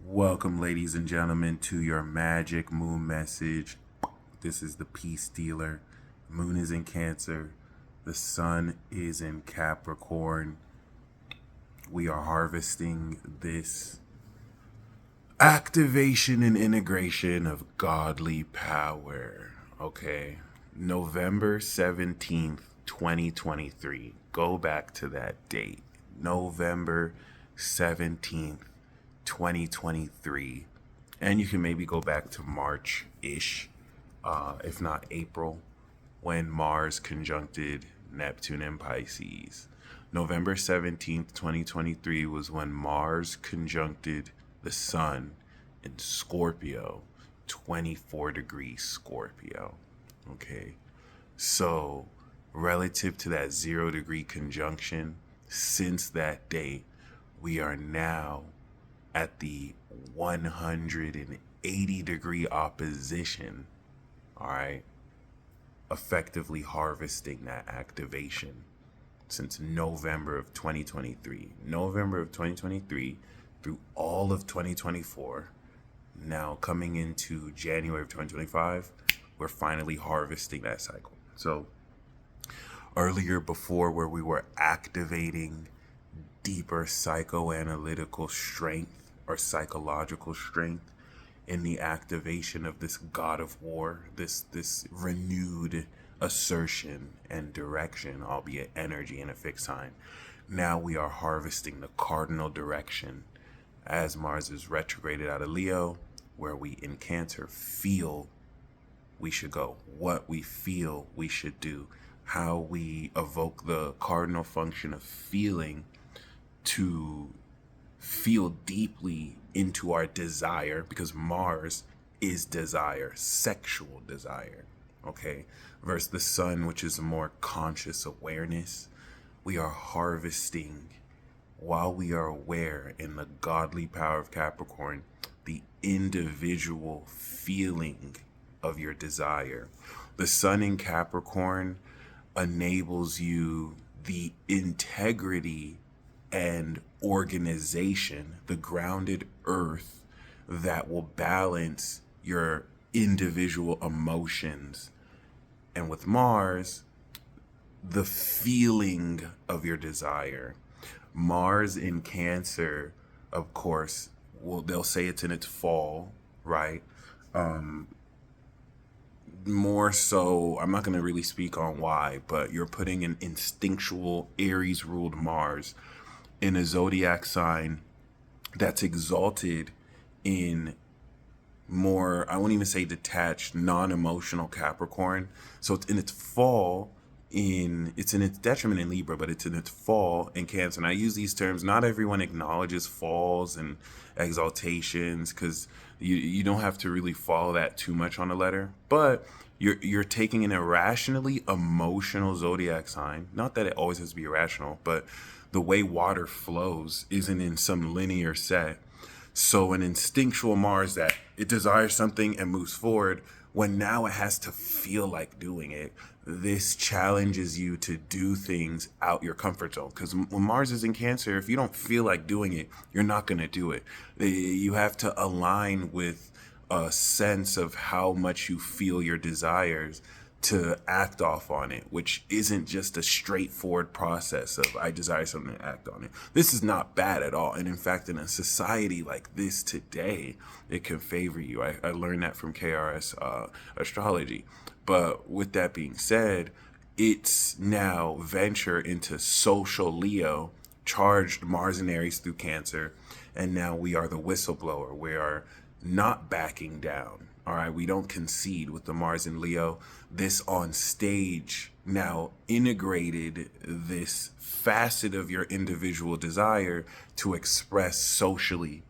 Welcome, ladies and gentlemen, to your magic moon message. This is the peace dealer. Moon is in Cancer. The sun is in Capricorn. We are harvesting this activation and integration of godly power. Okay. November 17th, 2023. Go back to that date. November 17th, 2023. And you can maybe go back to March-ish, if not April, when Mars conjuncted Neptune in Pisces. November 17th, 2023 was when Mars conjuncted the Sun in Scorpio, 24 degrees Scorpio. Okay, so relative to that 0-degree conjunction, since that date, we are now at the 180-degree opposition, all right, effectively harvesting that activation since November of 2023. November of 2023 through all of 2024. Now coming into January of 2025, we're finally harvesting that cycle. So earlier, before, where we were activating deeper psychoanalytical strength or psychological strength in the activation of this god of war, this renewed assertion and direction, albeit energy in a fixed sign. Now we are harvesting the cardinal direction as Mars is retrograded out of Leo, where we in Cancer feel we should go, what we feel we should do, how we evoke the cardinal function of feeling to feel deeply into our desire, because Mars is desire, sexual desire, okay? Versus the Sun, which is a more conscious awareness. We are harvesting, while we are aware in the godly power of Capricorn, the individual feeling of your desire. The Sun in Capricorn enables you the integrity and organization, the grounded earth that will balance your individual emotions. And with Mars, the feeling of your desire. Mars in Cancer, of course, well, they'll say it's in its fall, right? More so, I'm not going to really speak on why, but you're putting an instinctual Aries ruled Mars in a zodiac sign that's exalted in more, I won't even say detached, non-emotional Capricorn. So it's in its fall it's in its detriment in Libra, but it's in its fall in Cancer. And I use these terms, not everyone acknowledges falls and exaltations, because you don't have to really follow that too much on a letter, but you're taking an irrationally emotional zodiac sign. Not that it always has to be irrational, but the way water flows isn't in some linear set. So an instinctual Mars that it desires something and moves forward, when now it has to feel like doing it, this challenges you to do things out your comfort zone. Because when Mars is in Cancer, if you don't feel like doing it, you're not going to do it. You have to align with a sense of how much you feel your desires to act off on it, which isn't just a straightforward process of I desire something to act on it. This is not bad at all. And in fact, in a society like this today, it can favor you. I learned that from KRS Astrology. But with that being said, it's now venture into social Leo, charged Mars and Aries through Cancer. And now we are the whistleblower. We are not backing down. All right, we don't concede with the Mars in Leo. This on stage now integrated this facet of your individual desire to express socially.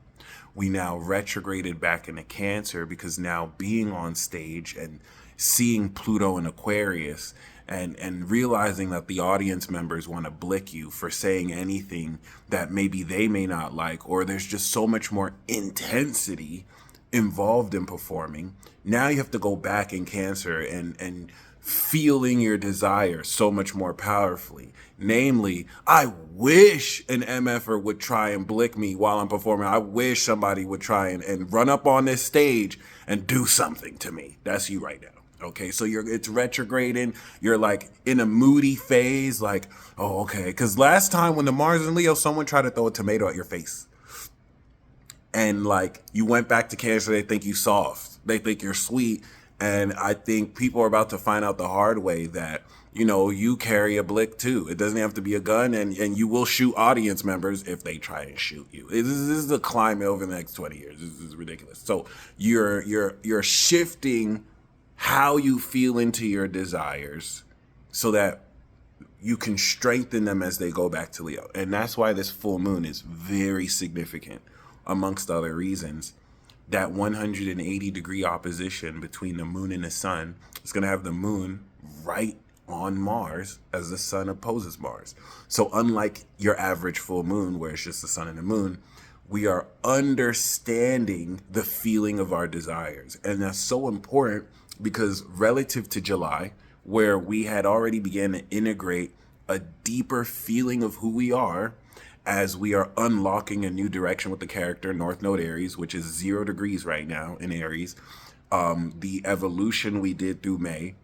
We now retrograded back into Cancer, because now being on stage and seeing Pluto in Aquarius and realizing that the audience members want to blick you for saying anything that maybe they may not like, or there's just so much more intensity involved in performing. Now you have to go back in Cancer and feeling your desire so much more powerfully. Namely, I wish an MFer would try and blick me while I'm performing. I wish somebody would try and run up on this stage and do something to me. That's you right now. Okay, so it's retrograding. You're like in a moody phase, like, oh, okay. Because last time when the Mars and Leo, someone tried to throw a tomato at your face. And like you went back to Cancer, they think you soft. They think you're sweet. And I think people are about to find out the hard way that, you carry a blick too. It doesn't have to be a gun, and you will shoot audience members if they try and shoot you. This is the climate over the next 20 years. This is ridiculous. So you're shifting how you feel into your desires so that you can strengthen them as they go back to Leo. And that's why this full moon is very significant, amongst other reasons. That 180-degree opposition between the moon and the sun is going to have the moon right on Mars as the sun opposes Mars. So unlike your average full moon where it's just the sun and the moon, we are understanding the feeling of our desires. And that's so important because relative to July, where we had already began to integrate a deeper feeling of who we are as we are unlocking a new direction with the character North Node Aries, which is 0 degrees right now in Aries, the evolution we did through May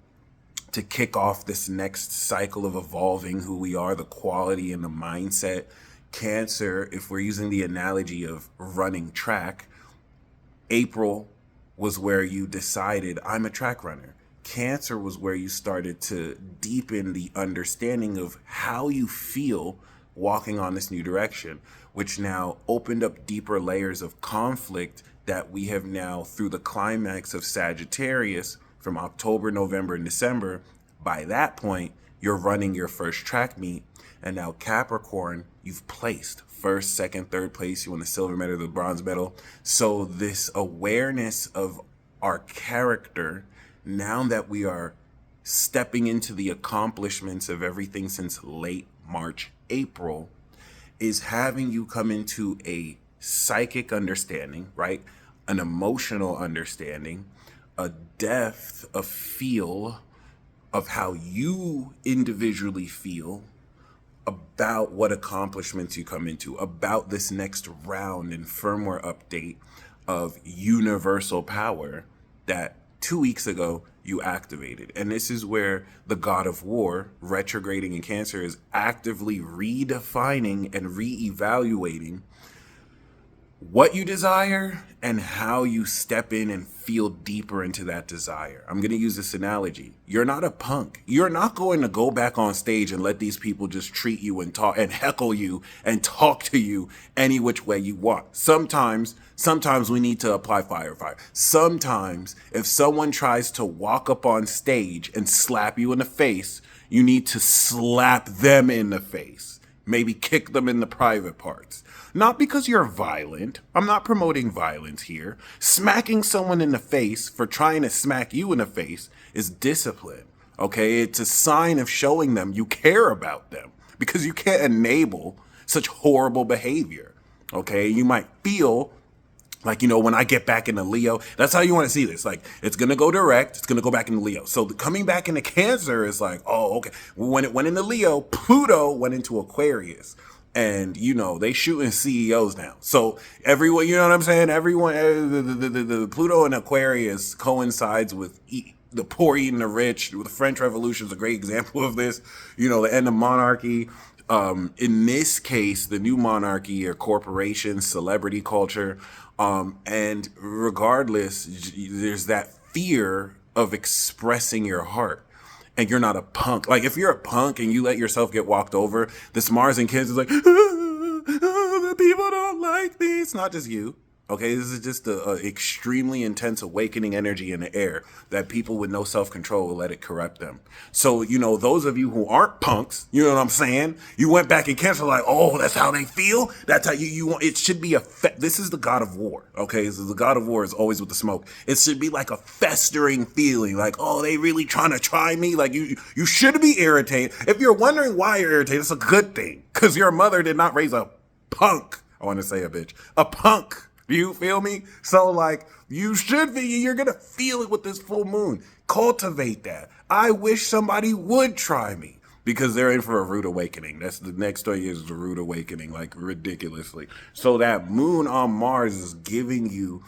to kick off this next cycle of evolving who we are, the quality and the mindset. Cancer, if we're using the analogy of running track, April was where you decided, I'm a track runner. Cancer was where you started to deepen the understanding of how you feel walking on this new direction, which now opened up deeper layers of conflict that we have now, through the climax of Sagittarius from October, November, and December. By that point, you're running your first track meet. And now Capricorn, you've placed first, second, third place. You won the silver medal, the bronze medal. So this awareness of our character, now that we are stepping into the accomplishments of everything since late March, April, is having you come into a psychic understanding, right? An emotional understanding, a depth of feel of how you individually feel about what accomplishments you come into, about this next round and firmware update of universal power that 2 weeks ago you activated. And this is where the God of War, retrograding in Cancer, is actively redefining and reevaluating what you desire and how you step in and feel deeper into that desire. I'm going to use this analogy. You're not a punk. You're not going to go back on stage and let these people just treat you and talk and heckle you and talk to you any which way you want. Sometimes we need to apply fire. Sometimes if someone tries to walk up on stage and slap you in the face, you need to slap them in the face. Maybe kick them in the private parts. Not because you're violent. I'm not promoting violence here. Smacking someone in the face for trying to smack you in the face is discipline. Okay? It's a sign of showing them you care about them, because you can't enable such horrible behavior. Okay? You might feel like, when I get back into Leo, that's how you want to see this. Like, it's going to go direct. It's going to go back into Leo. So coming back into Cancer is like, oh, okay. When it went into Leo, Pluto went into Aquarius. And, they shooting CEOs now. So everyone, you know what I'm saying? Everyone, the Pluto and Aquarius coincides with the poor eating the rich. The French Revolution is a great example of this. The end of monarchy. In this case, the new monarchy or corporations, celebrity culture. And regardless, there's that fear of expressing your heart. And you're not a punk. Like, if you're a punk and you let yourself get walked over, this Mars and Cancer is like, the people don't like me. It's not just you. Okay, this is just a extremely intense awakening energy in the air that people with no self-control will let it corrupt them. So, those of you who aren't punks, you know what I'm saying? You went back in Cancer like, oh, that's how they feel? That's how you want, it should be this is the God of War, okay? So the God of War is always with the smoke. It should be like a festering feeling, like, oh, they really trying to try me? Like, you should be irritated. If you're wondering why you're irritated, it's a good thing, because your mother did not raise a punk. I want to say a bitch. A punk. You feel me? So like you should be, you're gonna feel it with this full moon. Cultivate that. I wish somebody would try me because they're in for a rude awakening. That's the next 30 years is a rude awakening, like ridiculously. So that moon on Mars is giving you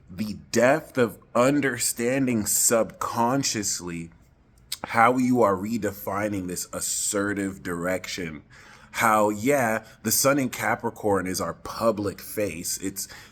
the depth of understanding subconsciously how you are redefining this assertive direction. How, yeah, the sun in Capricorn is our public face.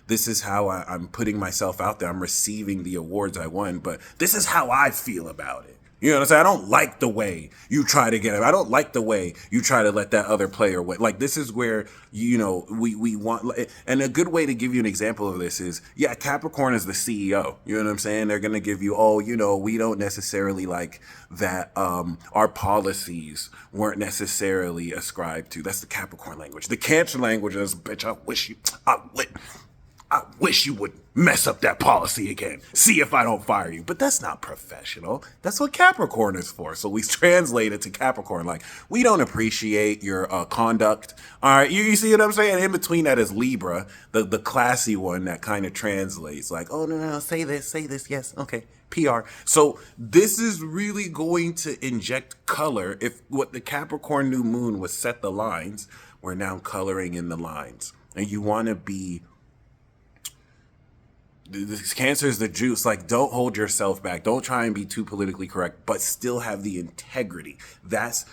This is how I'm putting myself out there. I'm receiving the awards I won, but this is how I feel about it. You know what I'm saying? I don't like the way you try to get him. I don't like the way you try to let that other player win. Like, this is where, we want, and a good way to give you an example of this is, yeah, Capricorn is the CEO. You know what I'm saying? They're going to give you, we don't necessarily like that our policies weren't necessarily ascribed to. That's the Capricorn language. The Cancer language is, bitch, I wish you would mess up that policy again. See if I don't fire you. But that's not professional. That's what Capricorn is for. So we translate it to Capricorn. Like, we don't appreciate your conduct. All right, you see what I'm saying? In between that is Libra, the classy one that kind of translates. Like, oh, no, say this, yes, okay. PR. So this is really going to inject color. If what the Capricorn new moon was set the lines, we're now coloring in the lines. And you want to be, this Cancer is the juice. Like, don't hold yourself back. Don't try and be too politically correct, but still have the integrity. This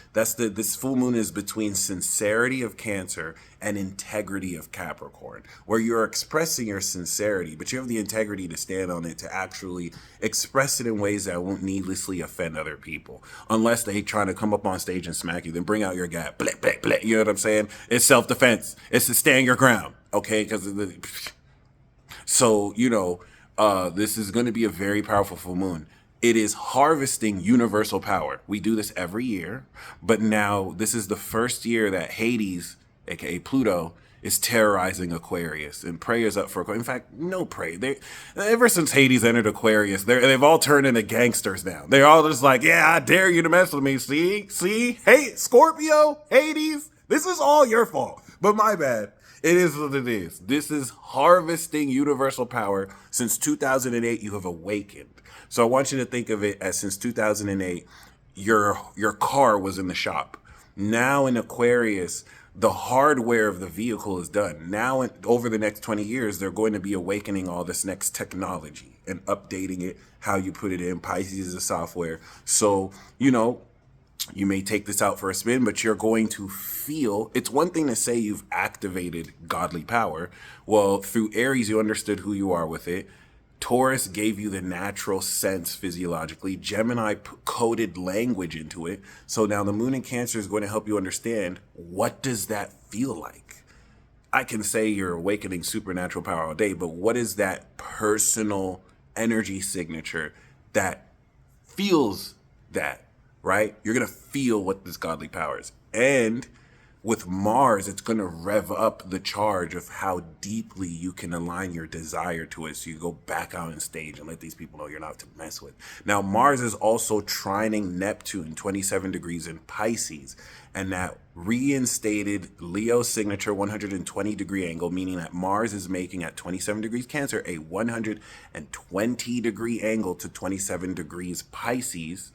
full moon is between sincerity of Cancer and integrity of Capricorn, where you're expressing your sincerity, but you have the integrity to stand on it, to actually express it in ways that won't needlessly offend other people. Unless they try to come up on stage and smack you, then bring out your gap. Bleh, bleh, bleh. You know what I'm saying? It's self-defense. It's to stand your ground. Okay? Because so, this is going to be a very powerful full moon. It is harvesting universal power. We do this every year, but now this is the first year that Hades, aka Pluto, is terrorizing Aquarius, and prayers up for Aquarius. In fact, no pray. Ever since Hades entered Aquarius, they've all turned into gangsters now. They're all just like, yeah, I dare you to mess with me. See, hey, Scorpio, Hades, this is all your fault. But my bad. It is what it is. This is harvesting universal power. Since 2008, you have awakened. So I want you to think of it as since 2008, your car was in the shop. Now in Aquarius, the hardware of the vehicle is done. Now, over the next 20 years, they're going to be awakening all this next technology and updating it, how you put it in. Pisces is a software. So, you may take this out for a spin, but you're going to feel, it's one thing to say you've activated godly power. Well, through Aries, you understood who you are with it. Taurus gave you the natural sense physiologically. Gemini coded language into it. So now the moon in Cancer is going to help you understand, what does that feel like? I can say you're awakening supernatural power all day, but what is that personal energy signature that feels that? Right? You're going to feel what this godly power is. And with Mars, it's going to rev up the charge of how deeply you can align your desire to it. So you go back out on stage and let these people know you're not to mess with. Now, Mars is also trining Neptune, 27 degrees in Pisces. And that reinstated Leo signature 120-degree angle, meaning that Mars is making at 27 degrees Cancer a 120-degree angle to 27 degrees Pisces.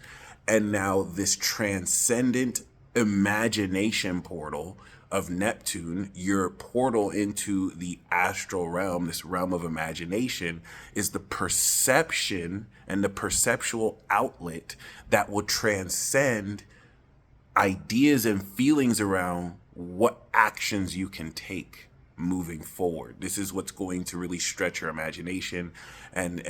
And now this transcendent imagination portal of Neptune, your portal into the astral realm, this realm of imagination, is the perception and the perceptual outlet that will transcend ideas and feelings around what actions you can take moving forward. This is what's going to really stretch your imagination and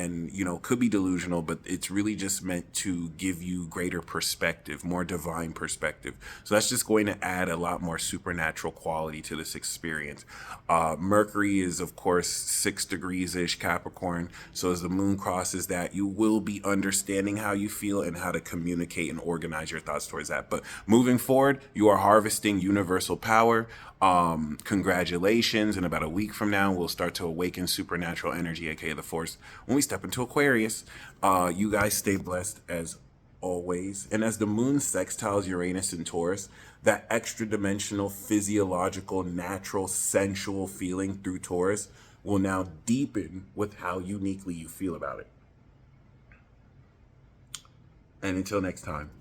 could be delusional, but it's really just meant to give you greater perspective, more divine perspective. So that's just going to add a lot more supernatural quality to this experience. Mercury is, of course, 6 degrees-ish Capricorn. So as the moon crosses that, you will be understanding how you feel and how to communicate and organize your thoughts towards that. But moving forward, you are harvesting universal power. Congratulations. In about a week from now, we'll start to awaken supernatural energy, aka the Force. When we step into Aquarius, you guys stay blessed as always. And as the moon sextiles Uranus and Taurus, that extra dimensional, physiological, natural, sensual feeling through Taurus will now deepen with how uniquely you feel about it. And until next time.